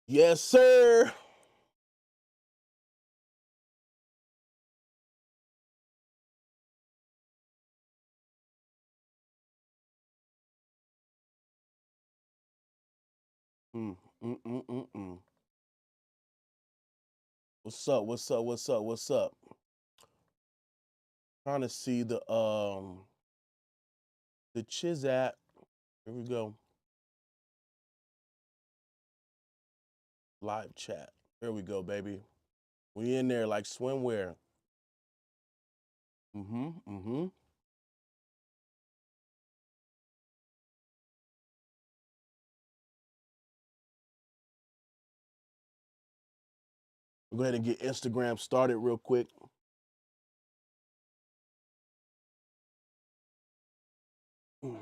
Yes, sir. Mm, mm, mm, mm, mm. What's up? What's up? What's up? What's up? Trying to see the Chizat. Here we go. Live chat. There we go, baby. We in there like swimwear. Mm-hmm. Mm-hmm. We'll go ahead and get Instagram started real quick. Mm.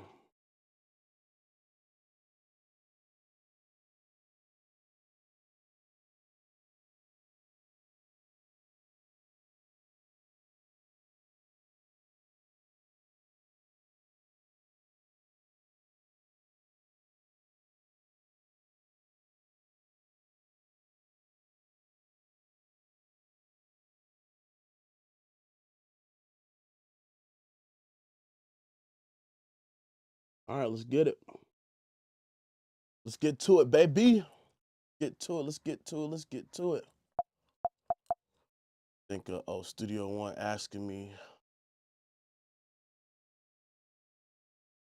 All right, let's get it. Let's get to it, baby. Get to it. Let's get to it. Let's get to it. I think Studio One asking me,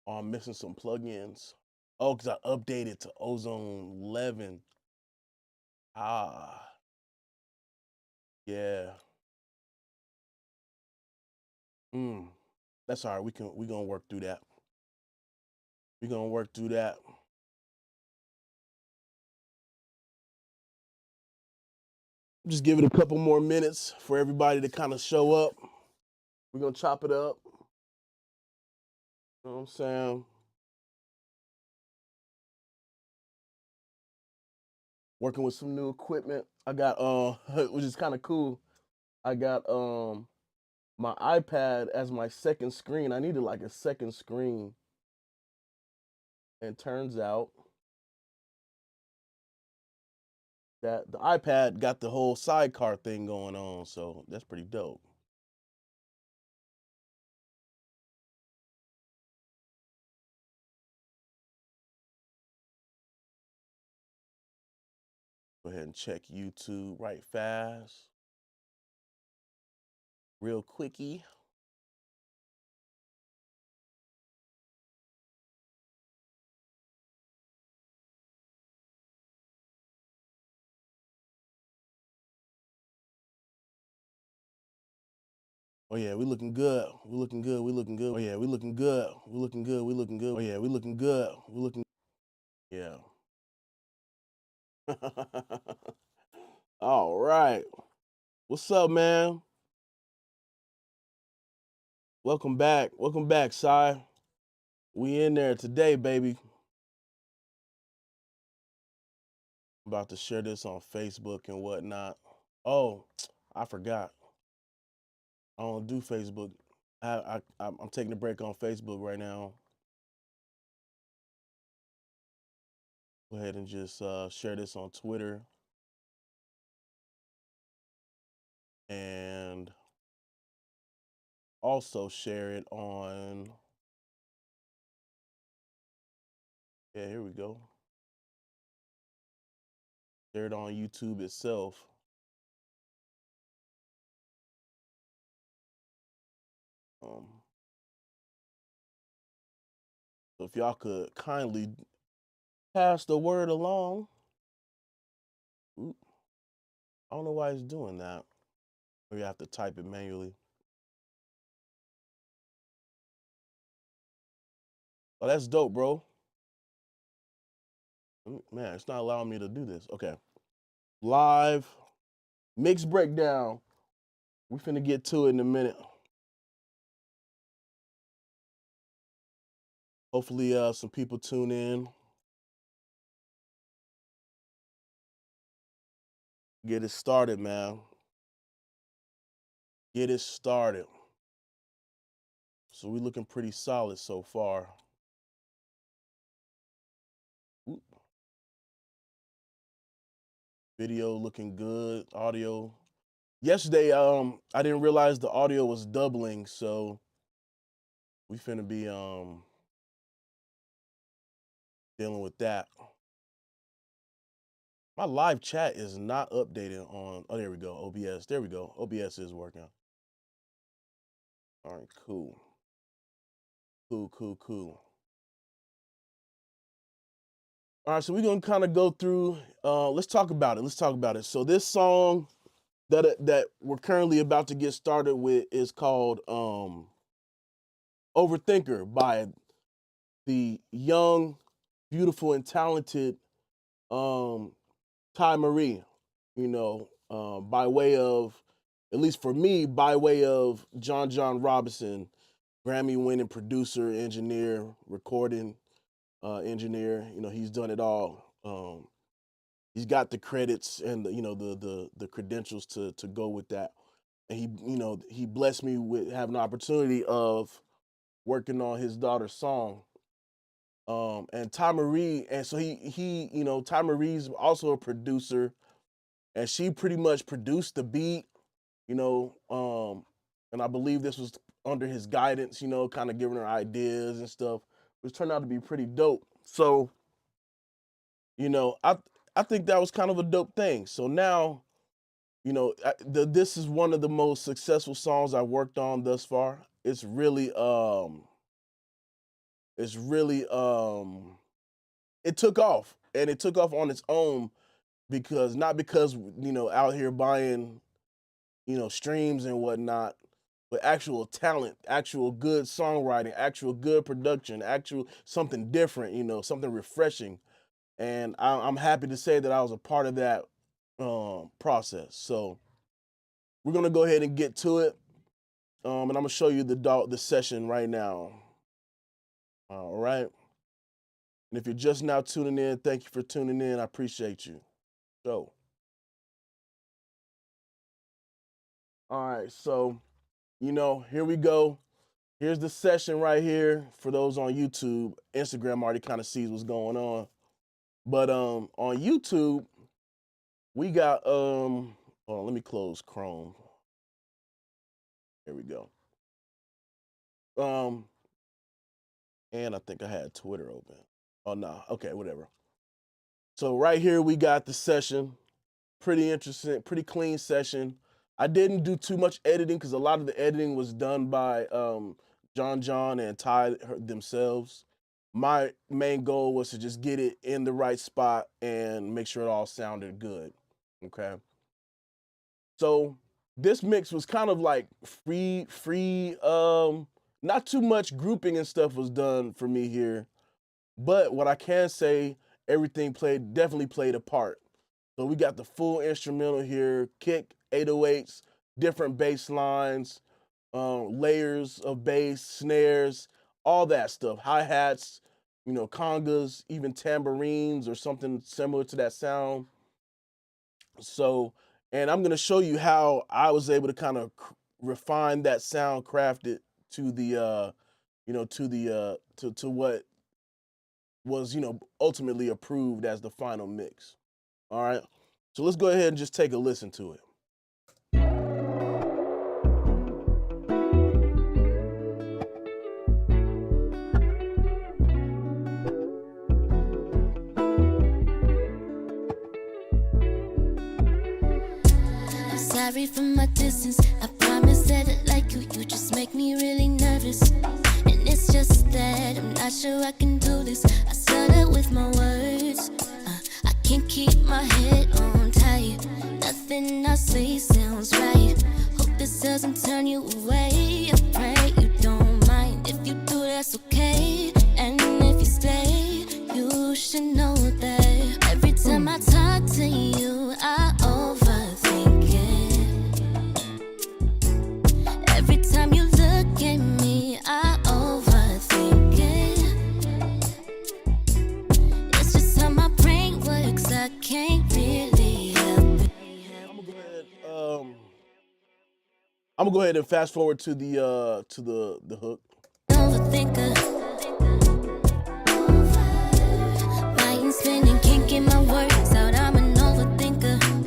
oh, I'm missing some plugins. Oh, because I updated to Ozone 11. Ah, yeah. Mm. That's all right. We gonna work through that. We gonna work through that. Just give it a couple more minutes for everybody to kind of show up. We're gonna chop it up. You know what I'm saying? Working with some new equipment. I got which is kind of cool. I got my iPad as my second screen. I needed like a second screen. And turns out that the iPad got the whole sidecar thing going on, so that's pretty dope. Go ahead and check YouTube right fast. Real quickie. Oh yeah, we looking good. We looking good. We looking good. Oh yeah, we looking good. We looking good. We looking good. Oh yeah, we looking good. We looking. Yeah. All right. What's up, man? Welcome back. Welcome back, Cy. We in there today, baby. About to share this on Facebook and whatnot. Oh, I forgot. I don't do Facebook. I'm taking a break on Facebook right now. Go ahead and just share this on Twitter and also share it on. Yeah, here we go. Share it on YouTube itself. Um, so if y'all could kindly pass the word along. Oop, I don't know why it's doing that. Maybe I have to type it manually. Oh, that's dope, bro. Man, it's not allowing me to do this. Okay. Live mix breakdown. We finna get to it in a minute. Hopefully, some people tune in. Get it started, man. Get it started. So we looking pretty solid so far. Oop. Video looking good. Audio. Yesterday, I didn't realize the audio was doubling, so we finna be dealing with that. My live chat is not updated on, oh, there we go, OBS. There we go. OBS is working. All right, cool. Cool. All right, so we're gonna kind of go through, let's talk about it. So this song that we're currently about to get started with is called Overthinker by the young, beautiful, and talented Ty Marie, by way of, at least for me, by way of John Robinson, Grammy-winning producer, engineer, recording engineer. He's done it all. He's got the credits and the credentials to go with that. And he blessed me with having the opportunity of working on his daughter's song. And Ty Marie, and so Ty Marie's also a producer, and she pretty much produced the beat, and I believe this was under his guidance, kind of giving her ideas and stuff, which turned out to be pretty dope. So, I think that was kind of a dope thing. So now, this is one of the most successful songs I worked on thus far. It's really it took off, and it took off on its own not because out here buying streams and whatnot, but actual talent, actual good songwriting, actual good production, actual something different, something refreshing. And I'm happy to say that I was a part of that process. So we're gonna go ahead and get to it, and I'm gonna show you the session right now. All right. And if you're just now tuning in, thank you for tuning in. I appreciate you. So, all right, so, here we go. Here's the session right here for those on YouTube. Instagram already kind of sees what's going on. But on YouTube, we got, hold on, let me close Chrome. Here we go. And I think I had Twitter open. Oh, no, okay, whatever. So right here, we got the session. Pretty interesting, pretty clean session. I didn't do too much editing because a lot of the editing was done by John and Ty themselves. My main goal was to just get it in the right spot and make sure it all sounded good, okay? So this mix was kind of like free, not too much grouping and stuff was done for me here, but what I can say, everything definitely played a part. So we got the full instrumental here, kick, 808s, different bass lines, layers of bass, snares, all that stuff, hi-hats, congas, even tambourines or something similar to that sound. So, and I'm gonna show you how I was able to kind of refine that sound, craft it to the, to what was, ultimately approved as the final mix. All right, so let's go ahead and just take a listen to it. I'm sorry for my distance. I promise that I like you. You just make me really nervous. And it's just that I'm not sure I can do this. I stutter with my words. I can't keep my head on tight. Nothing I say sounds right. Hope this doesn't turn you away. I pray you don't mind. If you do, that's okay. And if you stay, you should know that every time I talk to you, I overthink it. Every time you look at me, I overthink it. It's just how my brain works. I can't really help it. I'm gonna go ahead and fast forward to the hook. Overthinker. Mind spinning, can't get my words out. I'm an overthinker.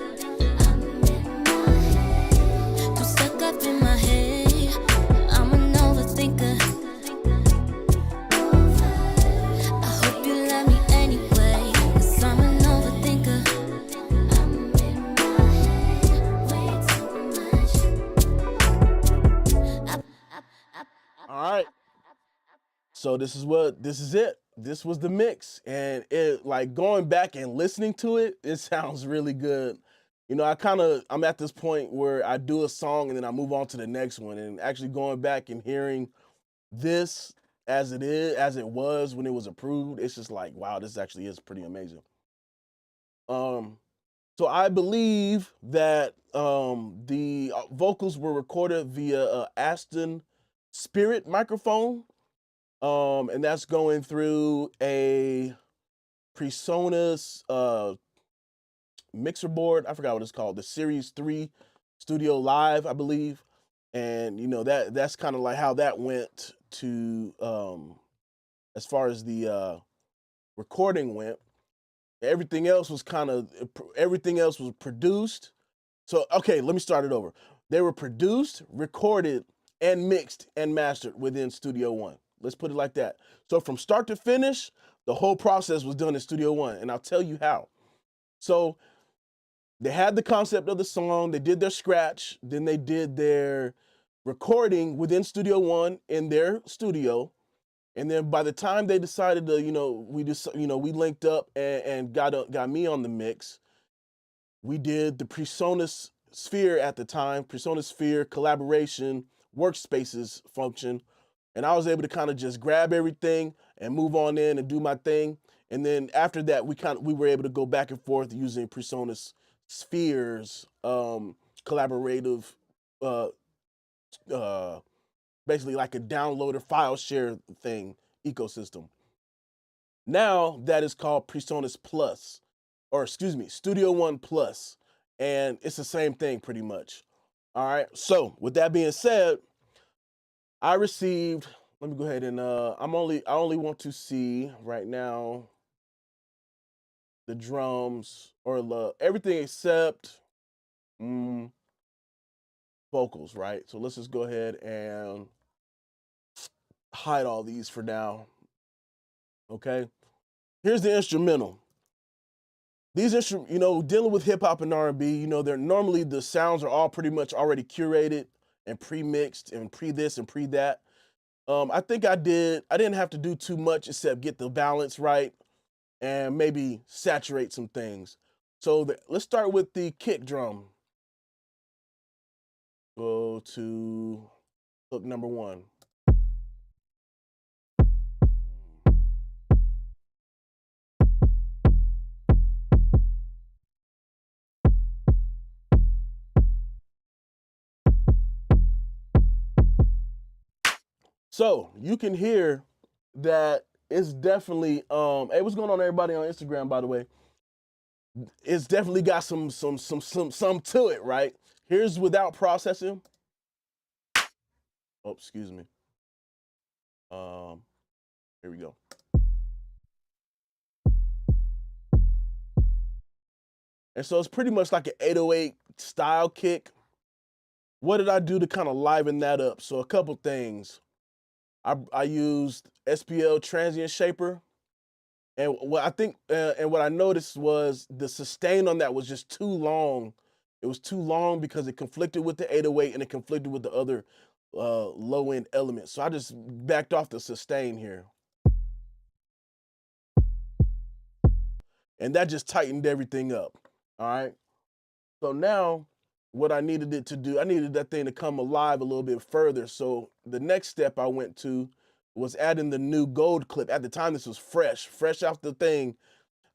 All right. So this is it. This was the mix, and it, like, going back and listening to it, it sounds really good. You know, I'm at this point where I do a song and then I move on to the next one, and actually going back and hearing this as it was when it was approved, it's just like, wow, this actually is pretty amazing. Um, so I believe that the vocals were recorded via Aston Spirit microphone, and that's going through a Presonus mixer board. I forgot what it's called, the Series 3 Studio Live, I believe. And you know, that's kind of like how that went to as far as the recording went. Everything else was produced. So okay, let me start it over. They were produced, recorded, and mixed and mastered within Studio One. Let's put it like that. So from start to finish, the whole process was done in Studio One, and I'll tell you how. So they had the concept of the song, they did their scratch, then they did their recording within Studio One in their studio. And then by the time they decided to, we linked up and got me on the mix, we did the Presonus Sphere at the time, Presonus Sphere collaboration workspaces function. And I was able to kind of just grab everything and move on in and do my thing. And then after that, we were able to go back and forth using Presonus Spheres collaborative, uh, uh, basically like a downloader file share thing ecosystem. Now that is called Presonus Plus, or excuse me, Studio One Plus, and it's the same thing pretty much. All right. So with that being said, I received. Let me go ahead and I only want to see right now the drums or everything except vocals, right? So let's just go ahead and hide all these for now. Okay. Here's the instrumental. These dealing with hip hop and R&B, they're normally, the sounds are all pretty much already curated and pre-mixed and pre this and pre that. I think I didn't have to do too much except get the balance right and maybe saturate some things. So let's start with the kick drum. Go to hook number 1. So you can hear that it's definitely hey, what's going on, everybody on Instagram, by the way? It's definitely got some to it, right? Here's without processing. Oh, excuse me. Here we go. And so it's pretty much like an 808 style kick. What did I do to kind of liven that up? So a couple things. I used SPL transient shaper, and what I think and what I noticed was the sustain on that was just too long. It was too long because it conflicted with the 808 and it conflicted with the other low end elements. So I just backed off the sustain here, and that just tightened everything up. All right. So now what I needed it to do, I needed that thing to come alive a little bit further. So the next step I went to was adding the new gold clip. At the time, this was fresh off the thing.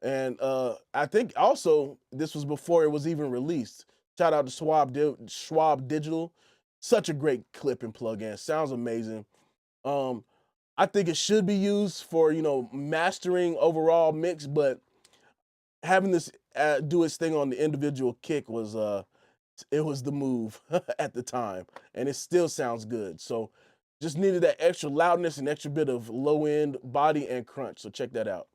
And I think also this was before it was even released. Shout out to Schwab Digital. Such a great clip and plugin. Sounds amazing. I think it should be used for, mastering overall mix, but having this do its thing on the individual kick was it was the move at the time, and it still sounds good. So just needed that extra loudness and extra bit of low end body and crunch. So check that out.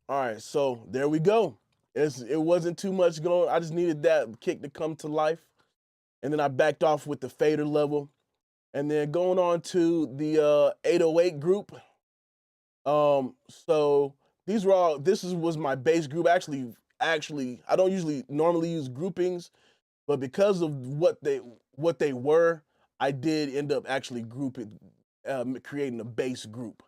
All right, so there we go. It wasn't too much going. I just needed that kick to come to life, and then I backed off with the fader level. And then going on to the 808 group. So these were all, was my bass group. Actually, I don't usually normally use groupings, but because of what they were, I did end up actually grouping, creating a bass group.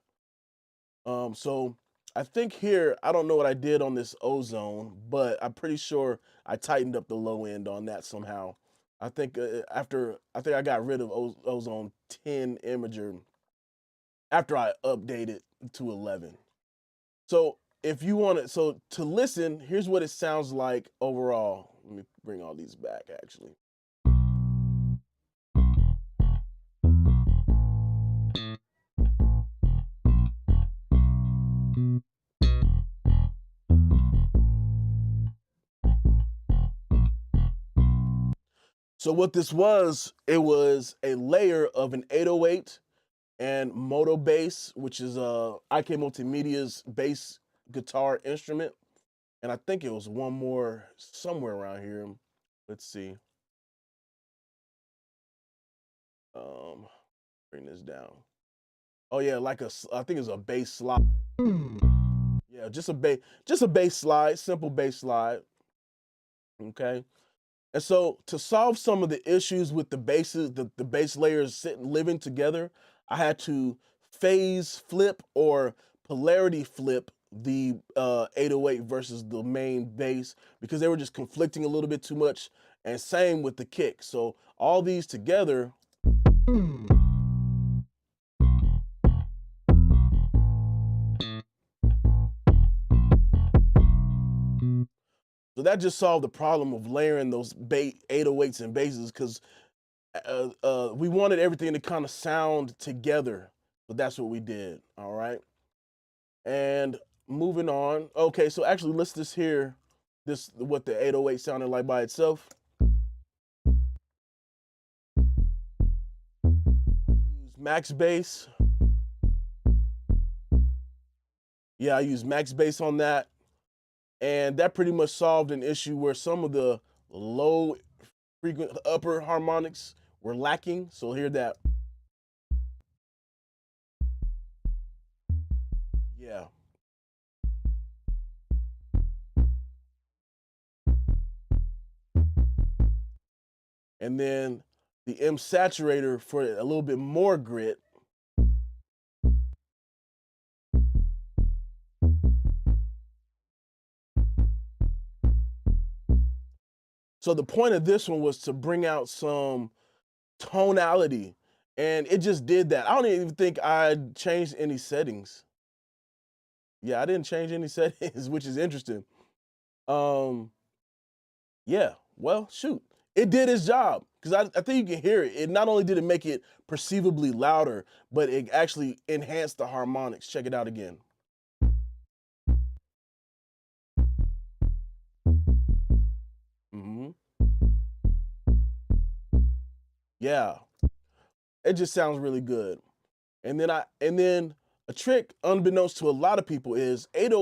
So I think here, I don't know what I did on this ozone, but I'm pretty sure I tightened up the low end on that somehow. I think I think I got rid of ozone 10 imager after I updated to 11. So if you want to listen, here's what it sounds like overall. Let me bring all these back actually. So what this was, it was a layer of an 808 and moto bass, which is IK Multimedia's bass guitar instrument. And I think it was one more somewhere around here. Let's see. Um, bring this down. Oh yeah, I think it's a bass slide. Yeah, just a bass slide, simple bass slide. Okay. And so to solve some of the issues with the basses, the bass layers living together, I had to phase flip or polarity flip the 808 versus the main bass because they were just conflicting a little bit too much. And same with the kick. So all these together. So that just solved the problem of layering those 808s and basses because we wanted everything to kind of sound together. But that's what we did. All right. And moving on. Okay, so actually let's just hear this what the 808 sounded like by itself. Use max bass. Yeah, I use max bass on that. And that pretty much solved an issue where some of the low frequent upper harmonics were lacking. So hear that. Yeah. And then the M saturator for a little bit more grit. So the point of this one was to bring out some tonality, and it just did that. I don't even think I changed any settings. Yeah, I didn't change any settings, which is interesting. Um, yeah, well, shoot, it did its job because I think you can hear it. It not only did it make it perceivably louder, but it actually enhanced the harmonics. Check it out again. Hmm. Yeah, it just sounds really good. And then a trick, unbeknownst to a lot of people, is 80.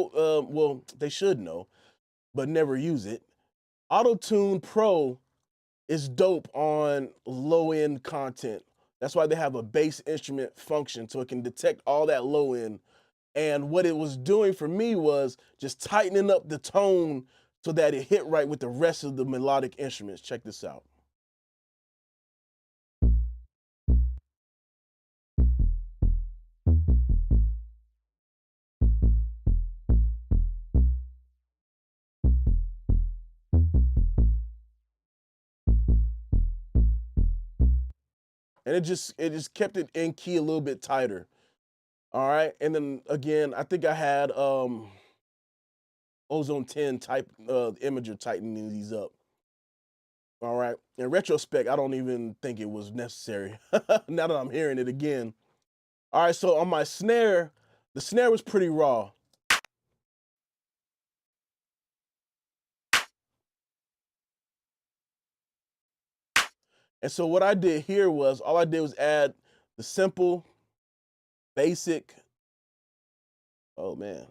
Well, they should know, but never use it. Auto Tune Pro is dope on low end content. That's why they have a bass instrument function so it can detect all that low end. And what it was doing for me was just tightening up the tone so that it hit right with the rest of the melodic instruments. Check this out. And it just kept it in key a little bit tighter. All right. And then again, I think I had Ozone 10 type imager tightening these up. All right. In retrospect, I don't even think it was necessary now that I'm hearing it again. All right. So on my snare, the snare was pretty raw. And so what I did here was all I did was add the simple, basic. Oh man,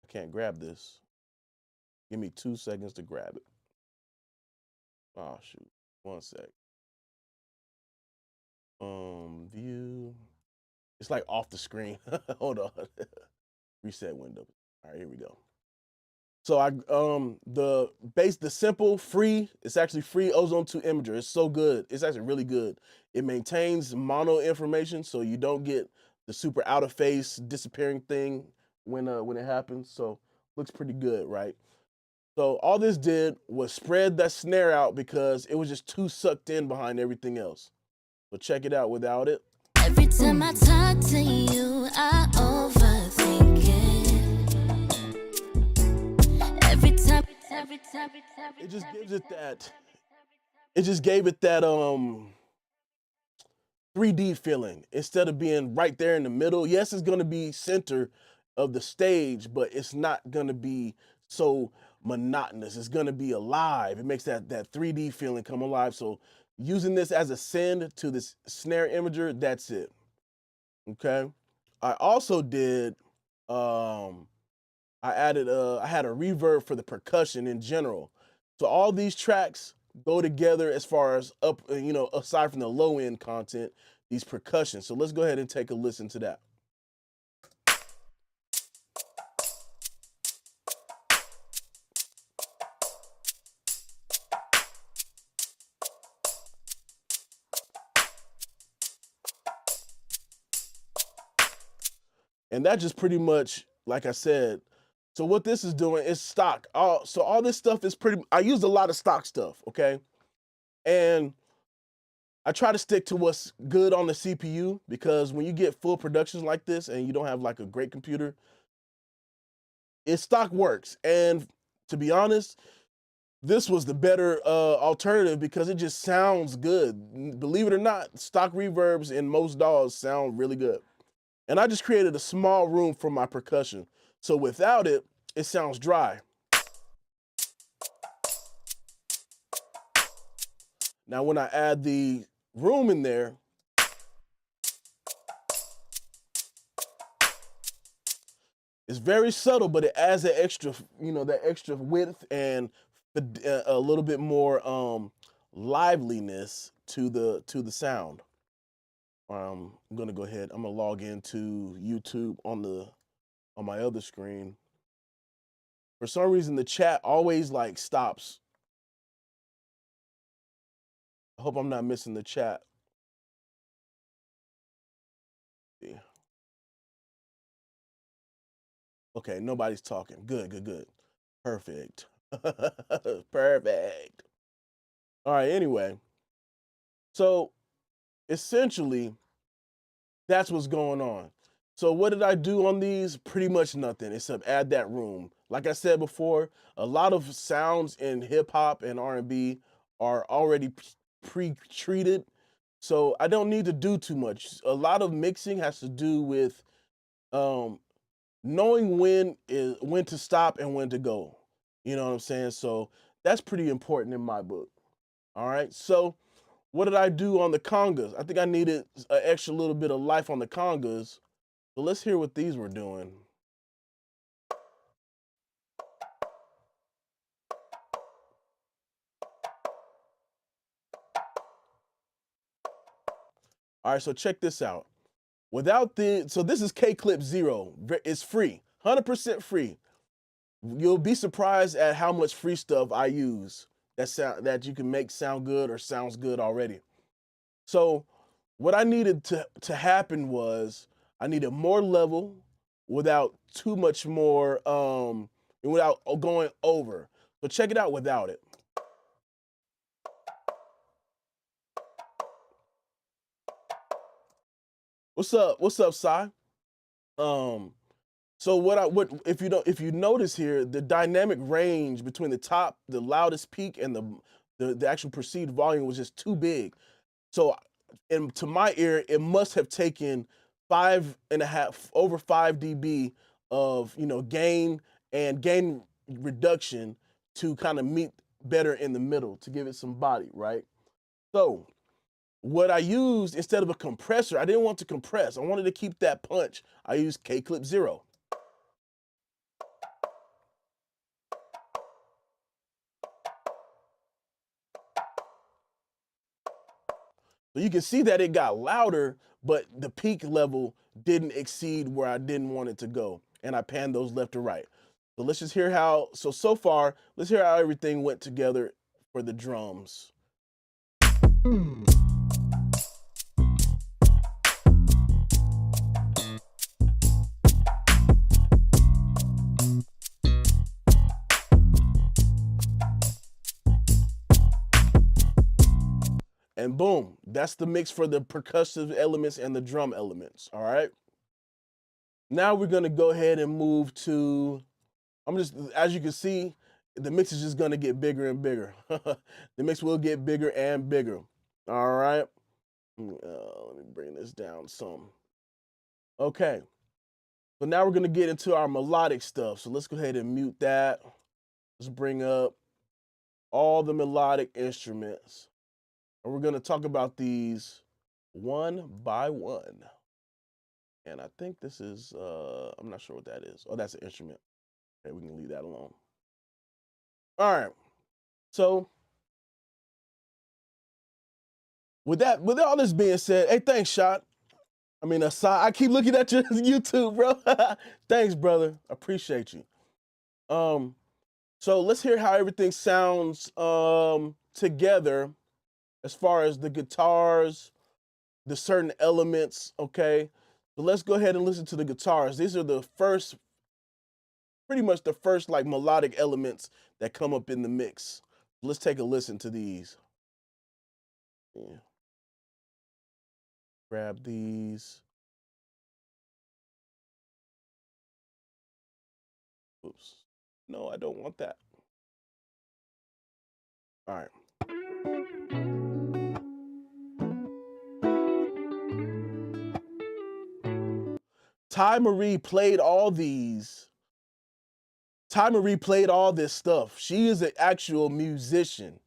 I can't grab this. Give me 2 seconds to grab it. Oh shoot. 1 sec. View. It's like off the screen. Hold on. Reset window. All right, here we go. So the simple free, it's actually free Ozone 2 imager. It's so good. It's actually really good. It maintains mono information, so you don't get the super out of phase disappearing thing when it happens. So looks pretty good, right? So all this did was spread that snare out because it was just too sucked in behind everything else. So check it out without it. Every time I talk to you, I overthink it. Every time. It just gives it that. It just gave it that 3D feeling instead of being right there in the middle. Yes, it's gonna be center of the stage, but it's not gonna be so monotonous. It's gonna be alive. It makes that 3D feeling come alive. So using this as a send to this snare imager, that's it. Okay. I also did I added I had a reverb for the percussion in general. So all these tracks go together as far as up, aside from the low end content, these percussion. So let's go ahead and take a listen to that. And that just pretty much, like I said, so what this is doing is stock. So all this stuff is I used a lot of stock stuff, okay? And I try to stick to what's good on the CPU because when you get full productions like this and you don't have like a great computer, stock works. And to be honest, this was the better alternative because it just sounds good. Believe it or not, stock reverbs in most DAWs sound really good. And I just created a small room for my percussion. So without it, it sounds dry. Now when I add the room in there, it's very subtle, but it adds that extra, that extra width and a little bit more liveliness to the sound. I'm gonna go ahead. I'm gonna log into YouTube on my other screen. For some reason, the chat always like stops. I hope I'm not missing the chat. Yeah. Okay, nobody's talking. Good. Perfect. Perfect. All right, anyway. So essentially, that's what's going on. So what did I do on these? Pretty much nothing except add that room. Like I said before, a lot of sounds in hip hop and R&B are already pre-treated. So I don't need to do too much. A lot of mixing has to do with knowing when to stop and when to go. You know what I'm saying? So that's pretty important in my book. All right. So what did I do on the congas? I think I needed an extra little bit of life on the congas. So let's hear what these were doing. All right, so check this out. So this is K-Clip 0. It's free, 100% free. You'll be surprised at how much free stuff I use that you can make sound good or sounds good already. So what I needed to happen was I needed more level without too much more, without going over. So check it out without it. What's up? What's up, Sai? So what if you notice here, the dynamic range between the top, the loudest peak, and the actual perceived volume was just too big. So, and to my ear, it must have taken 5.5 over 5 dB of gain and gain reduction to kind of meet better in the middle to give it some body, right? So what I used instead of a compressor, I didn't want to compress. I wanted to keep that punch. I used K-Clip 0. So you can see that it got louder, but the peak level didn't exceed where I didn't want it to go. And I panned those left to right. So let's just hear how, so far, let's hear how everything went together for the drums. And boom, that's the mix for the percussive elements and the drum elements, all right? Now we're gonna go ahead and move to, as you can see, the mix is just gonna get bigger and bigger. The mix will get bigger and bigger, all right? Let me bring this down some. Okay, so now we're gonna get into our melodic stuff. So let's go ahead and mute that. Let's bring up all the melodic instruments. And we're gonna talk about these one by one. And I think this is, I'm not sure what that is. Oh, that's an instrument. Okay, we can leave that alone. All right, so with all this being said, hey, thanks, Shot. I mean, aside, I keep looking at your YouTube, bro. Thanks, brother. Appreciate you. So let's hear how everything sounds together as far as the guitars, the certain elements, okay? So let's go ahead and listen to the guitars. These are the first, pretty much the first like melodic elements that come up in the mix. Let's take a listen to these. Yeah. Grab these. Oops. No, I don't want that. All right. Ty Marie played all these. Ty Marie played all this stuff. She is an actual musician.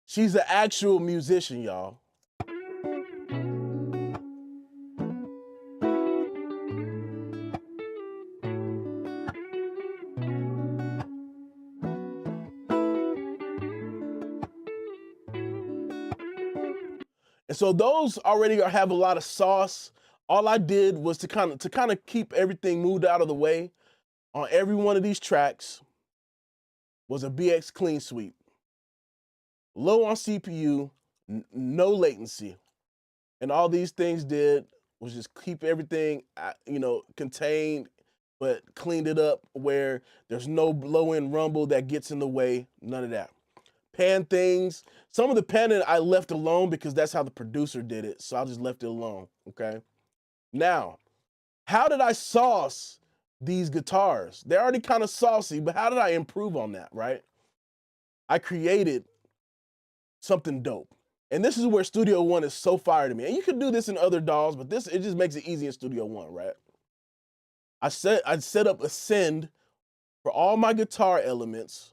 She's an actual musician, y'all. And so those already have a lot of sauce. All I did was to kind of keep everything moved out of the way. On every one of these tracks was a BX clean sweep. Low on CPU, no latency. And all these things did was just keep everything, contained, but cleaned it up where there's no low-end rumble that gets in the way, none of that. Pan things, some of the panning I left alone because that's how the producer did it, so I just left it alone, okay? Now, how did I sauce these guitars? They're already kind of saucy, but how did I improve on that, right? I created something dope. And this is where Studio One is so fire to me. And you can do this in other DAWs, but it just makes it easy in Studio One, right? I set up a send for all my guitar elements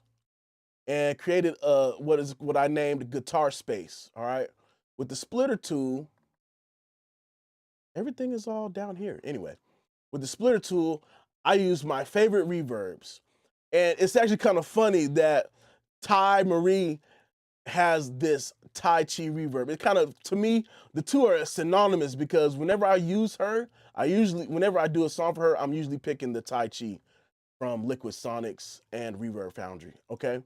and created what I named guitar space, all right? With the splitter tool, everything is all down here. Anyway, with the splitter tool, I use my favorite reverbs. And it's actually kind of funny that Ty Marie has this Tai Chi reverb. It kind of, to me, the two are synonymous because whenever I use her, whenever I do a song for her, I'm usually picking the Tai Chi from Liquid Sonics and Reverb Foundry, okay?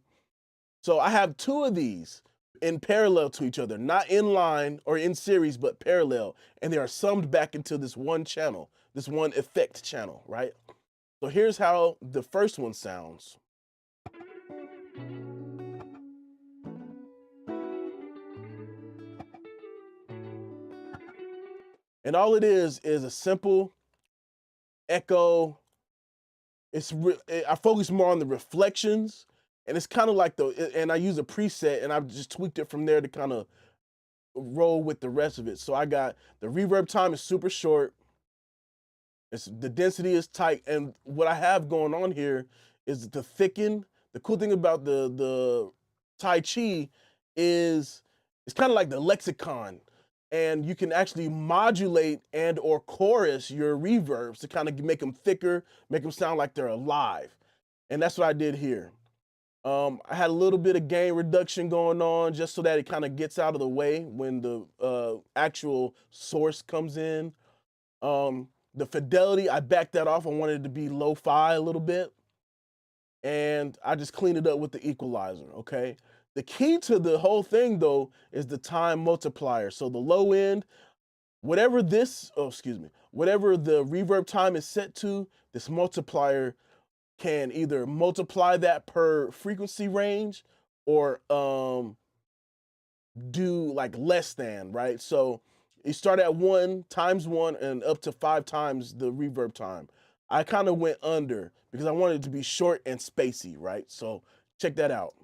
So I have two of these in parallel to each other, not in line or in series, but parallel. And they are summed back into this one channel, this one effect channel, right? So here's how the first one sounds. And all it is a simple echo. I focus more on the reflections, and it's kind of like and I use a preset, and I've just tweaked it from there to kind of roll with the rest of it. So I got the reverb time is super short. The density is tight, and what I have going on here is to thicken. The cool thing about the Tai Chi is it's kind of like the lexicon, and you can actually modulate and or chorus your reverbs to kind of make them thicker, make them sound like they're alive. And that's what I did here. I had a little bit of gain reduction going on just so that it kind of gets out of the way when the actual source comes in. The fidelity, I backed that off. I wanted it to be lo-fi a little bit. And I just cleaned it up with the equalizer, okay? The key to the whole thing though is the time multiplier. So the low end, whatever whatever the reverb time is set to, this multiplier can either multiply that per frequency range or do like less than, right? So you start at 1 times 1 and up to 5 times the reverb time. I kind of went under because I wanted it to be short and spacey, right? So check that out.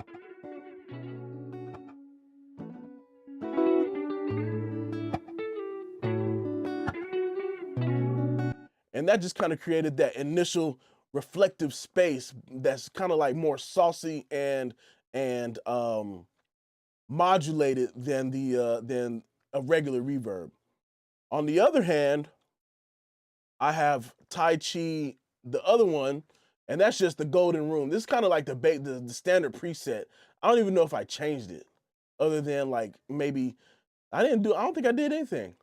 And that just kind of created that initial reflective space that's kind of like more saucy and modulated than a regular reverb. On the other hand, I have Tai Chi, the other one, and that's just the golden room. This is kind of like the standard preset. I don't even know if I changed it, other than like maybe I don't think I did anything.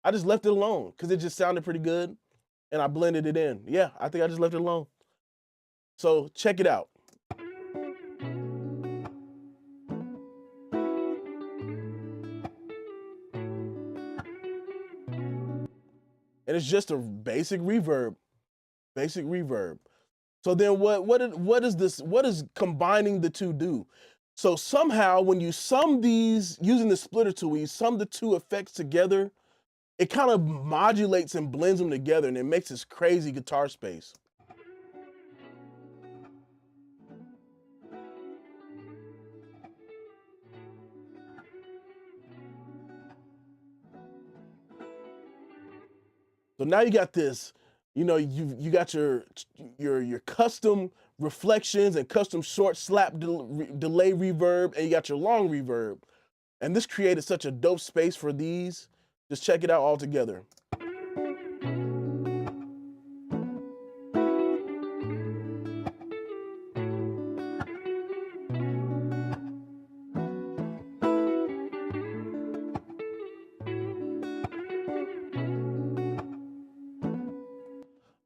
I just left it alone because it just sounded pretty good, and I blended it in. Yeah, I think I just left it alone. So check it out. And it's just a basic reverb, basic reverb. So then what is combining the two do? So somehow when you sum these using the splitter tool, you sum the two effects together, it kind of modulates and blends them together and it makes this crazy guitar space. So now you got this, you got your custom reflections and custom short slap delay reverb, and you got your long reverb. And this created such a dope space for these. Just check it out all together.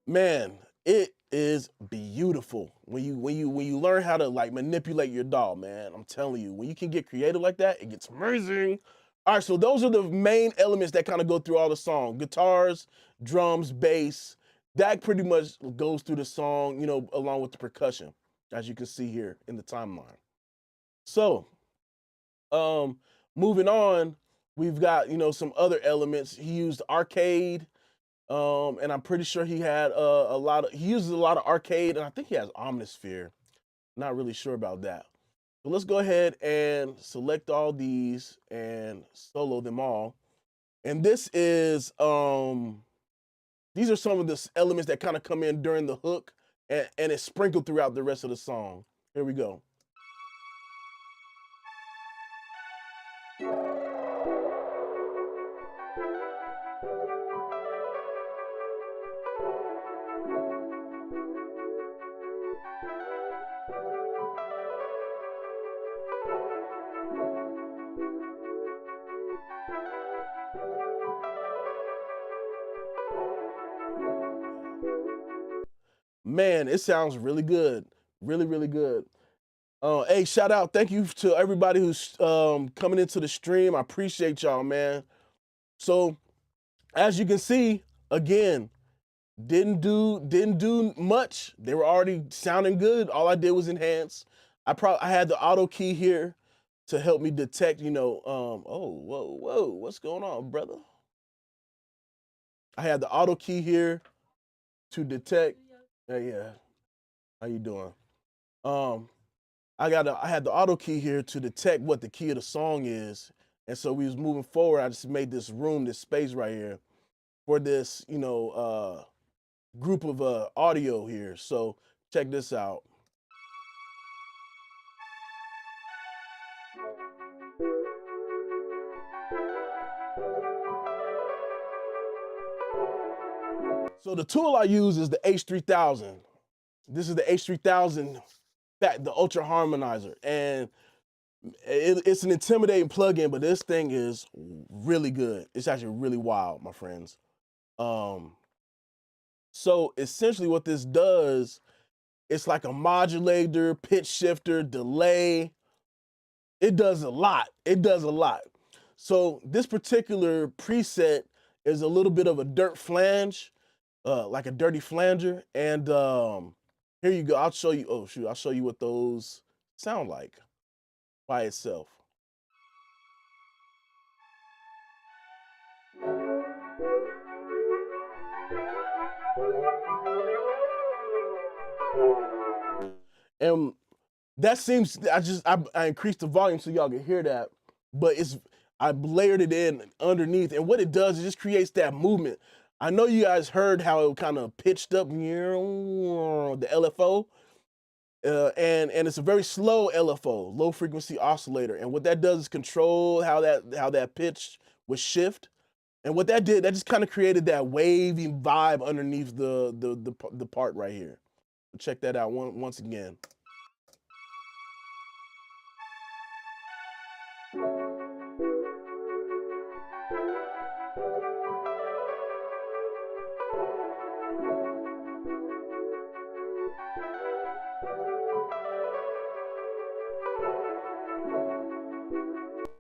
Man, it is beautiful when you learn how to like manipulate your DAW, man. I'm telling you, when you can get creative like that, it gets amazing. All right, so those are the main elements that kind of go through all the song: guitars, drums, bass. That pretty much goes through the song, along with the percussion, as you can see here in the timeline. So, moving on, we've got some other elements. He used arcade. And I'm pretty sure he had he uses a lot of arcade, and I think he has Omnisphere. Not really sure about that. So let's go ahead and select all these and solo them all. And this is these are some of the elements that kind of come in during the hook and it's sprinkled throughout the rest of the song. Here we go. Man, it sounds really good. Really, really good. Hey, shout out. Thank you to everybody who's coming into the stream. I appreciate y'all, man. So as you can see, again, didn't do much. They were already sounding good. All I did was enhance. I had the auto key here to help me detect, oh, whoa, what's going on, brother? I had the auto key here to detect. Yeah. How you doing? I had the auto key here to detect what the key of the song is. And so we was moving forward. I just made this room, this space right here for this, group of audio here. So check this out. So the tool I use is the H3000. This is the H3000 the Ultra Harmonizer, and it's an intimidating plugin, but this thing is really good. It's actually really wild, my friends. So essentially what this does, it's like a modulator, pitch shifter, delay. It does a lot. It does a lot. So this particular preset is a little bit of a dirt flange, like a dirty flanger. And here you go. I'll show you. Oh shoot! I'll show you what those sound like by itself. And that seems, I increased the volume so y'all can hear that, but I layered it in underneath, and what it does, it just creates that movement. I know you guys heard how it kind of pitched up the LFO, and it's a very slow LFO, low frequency oscillator, and what that does is control how that pitch would shift. And what that did, that just kind of created that wavy vibe underneath the part right here. Check that out once again.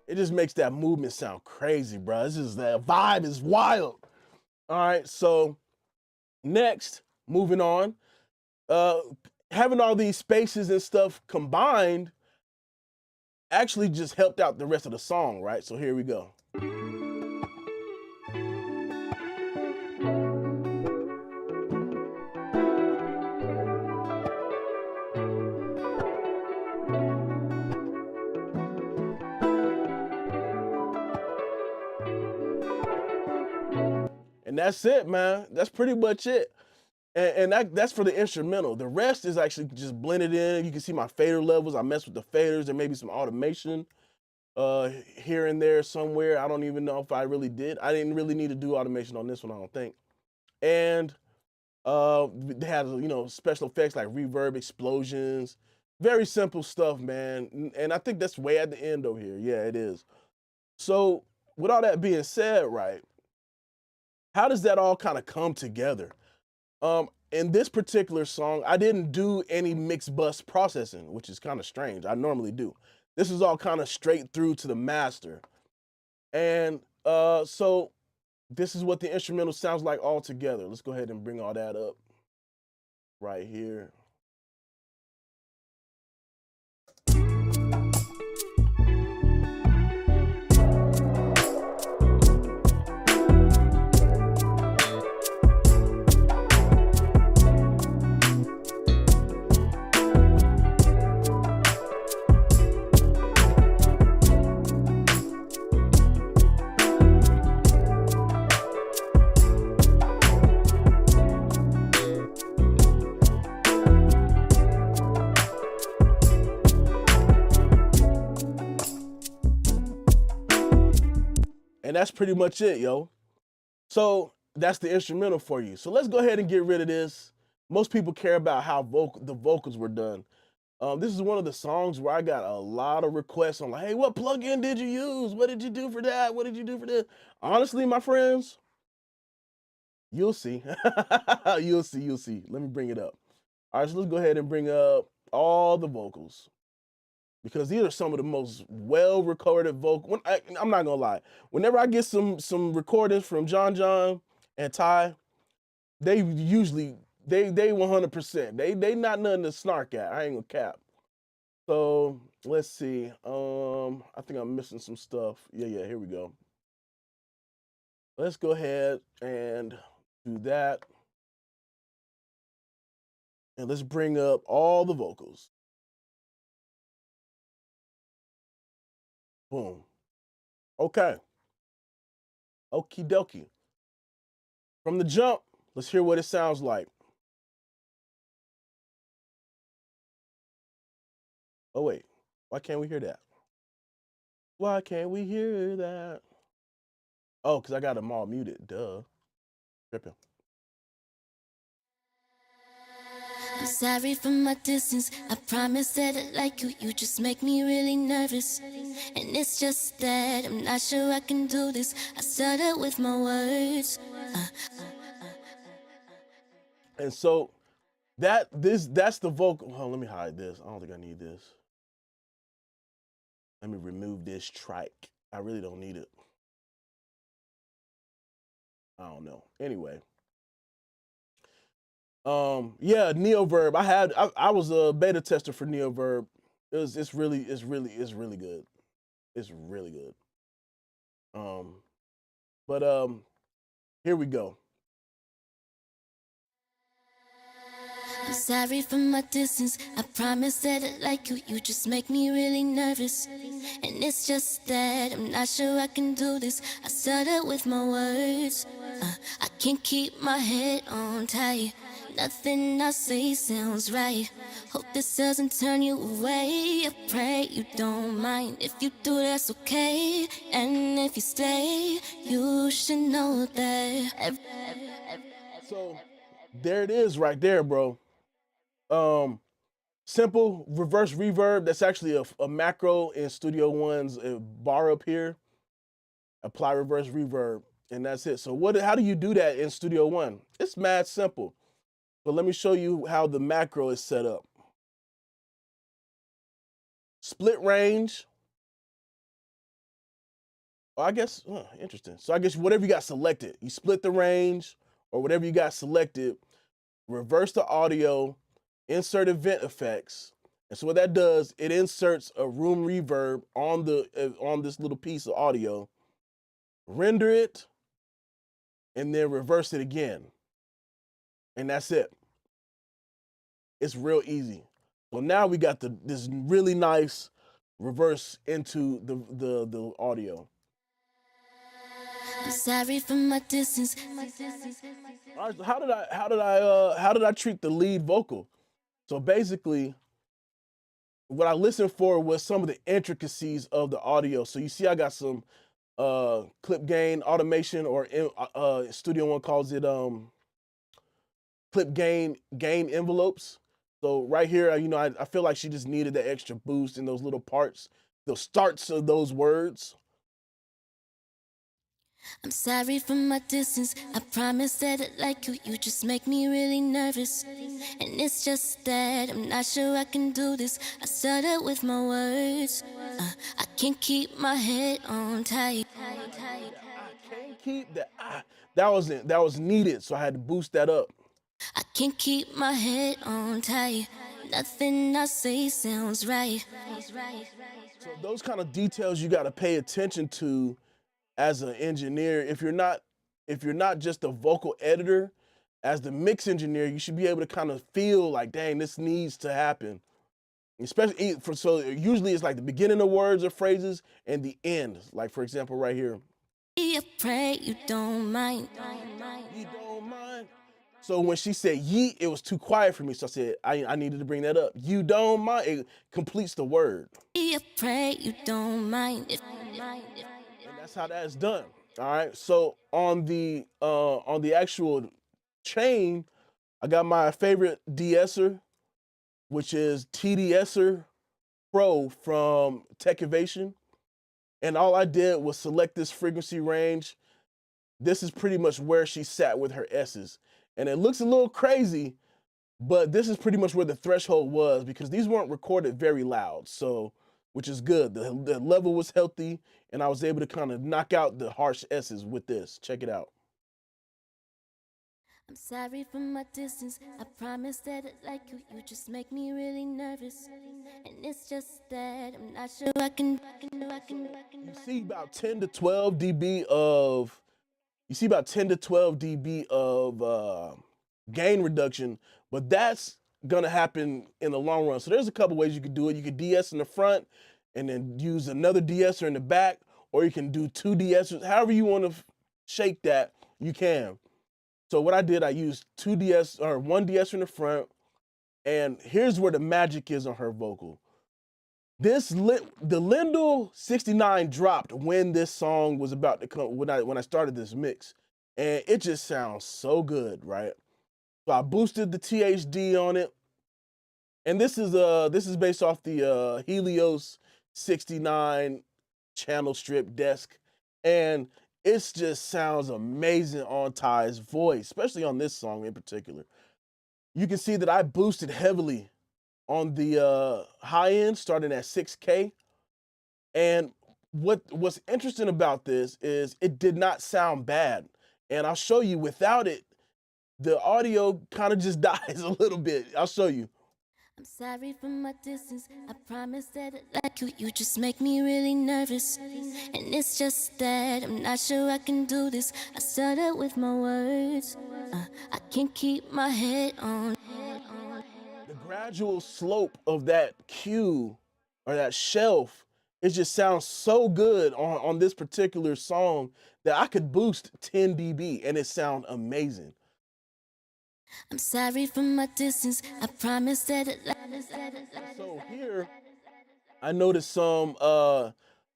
It just makes that movement sound crazy, bro. It's just, that vibe is wild. All right, so next, moving on, having all these spaces and stuff combined actually just helped out the rest of the song, right? So here we go. And that's it, man. That's pretty much it. And that's for the instrumental. The rest is actually just blended in. You can see my fader levels. I messed with the faders. There may be some automation here and there somewhere. I don't even know if I really did. I didn't really need to do automation on this one, I don't think. And they had, special effects like reverb, explosions. Very simple stuff, man. And I think that's way at the end over here. Yeah, it is. So with all that being said, right, how does that all kind of come together? In this particular song, I didn't do any mixed bus processing, which is kind of strange. I normally do. This is all kind of straight through to the master. And so this is what the instrumental sounds like all together. Let's go ahead and bring all that up right here. And that's pretty much it, yo. So that's the instrumental for you. So let's go ahead and get rid of this. Most people care about how the vocals were done. This is one of the songs where I got a lot of requests on like, hey, what plugin did you use? What did you do for that? What did you do for this? Honestly, my friends, you'll see. You'll see. Let me bring it up. All right, so let's go ahead and bring up all the vocals, because these are some of the most well-recorded vocals. I'm not gonna lie. Whenever I get some recordings from John and Ty, they usually they 100%. They not nothing to snark at. I ain't gonna cap. So let's see. I think I'm missing some stuff. Yeah. Here we go. Let's go ahead and do that, and let's bring up all the vocals. Boom. Okay. Okie dokie. From the jump, let's hear what it sounds like. Oh, wait. Why can't we hear that? Why can't we hear that? Oh, because I got them all muted. Duh. Tripping. I'm sorry for my distance. I promise that I like you. You just make me really nervous. And it's just that I'm not sure I can do this. I stutter with my words. And so that's the vocal. Oh, let me hide this. I don't think I need this. Let me remove this trike. I really don't need it. I don't know. Anyway. Yeah, Neoverb. I was a beta tester for Neoverb. It's really good. It's really good. But here we go. I'm sorry for my distance. I promise that I like you. You just make me really nervous. And it's just that I'm not sure I can do this. I stutter with my words. I can't keep my head on tight. Nothing I say sounds right. Hope this doesn't turn you away. I pray you don't mind. If you do, that's okay. And if you stay, you should know that. So there it is right there, bro. Simple reverse reverb. That's actually a macro in Studio One's bar up here. Apply reverse reverb, and that's it. So how do you do that in Studio One? It's mad simple. But let me show you how the macro is set up. Split range. Oh, I guess, interesting. So I guess whatever you got selected, you split the range or whatever you got selected, reverse the audio, insert event effects. And so what that does, it inserts a room reverb on this little piece of audio, render it, and then reverse it again. And that's it. It's real easy. So now we got this really nice reverse into the audio. I'm sorry for my distance. All right, so how did I treat the lead vocal? So basically, what I listened for was some of the intricacies of the audio. So you see, I got some clip gain automation, or Studio One calls it clip gain envelopes. So right here, I feel like she just needed that extra boost in those little parts, the starts of those words. I'm sorry for my distance. I promise that I like you. You just make me really nervous. And it's just that I'm not sure I can do this. I stutter with my words. I can't keep my head on tight. I can't keep that. That was needed, so I had to boost that up. I can't keep my head on tight. Nothing I say sounds right. So those kind of details you got to pay attention to as an engineer. If you're not just a vocal editor, as the mix engineer, you should be able to kind of feel like, dang, this needs to happen. Especially so usually it's like the beginning of words or phrases and the end. Like for example, right here. I pray you don't mind. You don't mind. So when she said yeet, it was too quiet for me. So I said, I needed to bring that up. You don't mind. It completes the word. I pray you don't mind. And that's how that's done. All right. So on the actual chain, I got my favorite de-esser, which is TD-esser Pro from Tekivation. And all I did was select this frequency range. This is pretty much where she sat with her S's. And it looks a little crazy, but this is pretty much where the threshold was, because these weren't recorded very loud. So, which is good. The level was healthy, and I was able to kind of knock out the harsh S's with this. Check it out. I'm sorry for my distance. I promise that I like you. You just make me really nervous. And it's just that I'm not sure I can. You see about 10 to 12 dB of gain reduction, but that's gonna happen in the long run. So there's a couple ways you could do it. You could DS in the front and then use another de-esser in the back, or you can do two de-essers. However you want to shake that, you can. So what I did, I used one de-esser in the front, and here's where the magic is on her vocal. The Lindell 69 dropped when this song was about to come, when I started this mix, and it just sounds so good, right? So I boosted the THD on it, And this is based off the Helios 69 channel strip desk, and it just sounds amazing on Ty's voice, especially on this song in particular. You can see that I boosted heavily on the high end, starting at 6K. And what's interesting about this is it did not sound bad. And I'll show you without it, the audio kind of just dies a little bit. I'll show you. I'm sorry for my distance. I promise that I like you. You just make me really nervous. And it's just that I'm not sure I can do this. I stutter with my words. I can't keep my head on. The gradual slope of that cue or that shelf, it just sounds so good on this particular song that I could boost 10 dB and it sound amazing. I'm sorry for my distance. I promise that So here, I noticed some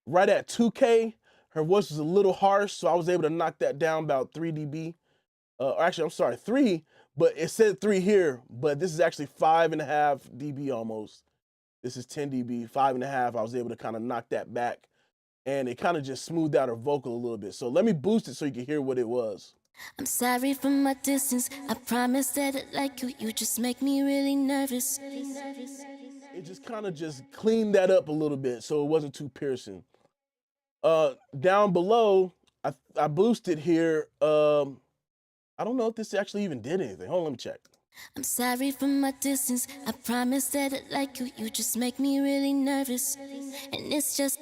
right at 2K, her voice was a little harsh, so I was able to knock that down about 3 dB. Or actually, I'm sorry, 3, but it said 3 here, but this is actually 5.5 dB almost. This is 10 dB, 5.5. I was able to kind of knock that back, and it kind of just smoothed out her vocal a little bit. So let me boost it so you can hear what it was. I'm sorry for my distance. I promise that I like you. You just make me really nervous. It just kind of just cleaned that up a little bit so it wasn't too piercing. Down below, I boosted here. I don't know if this actually even did anything. Hold on, let me check. I'm sorry for my distance. I promise that I like you. You just make me really nervous. And it's just.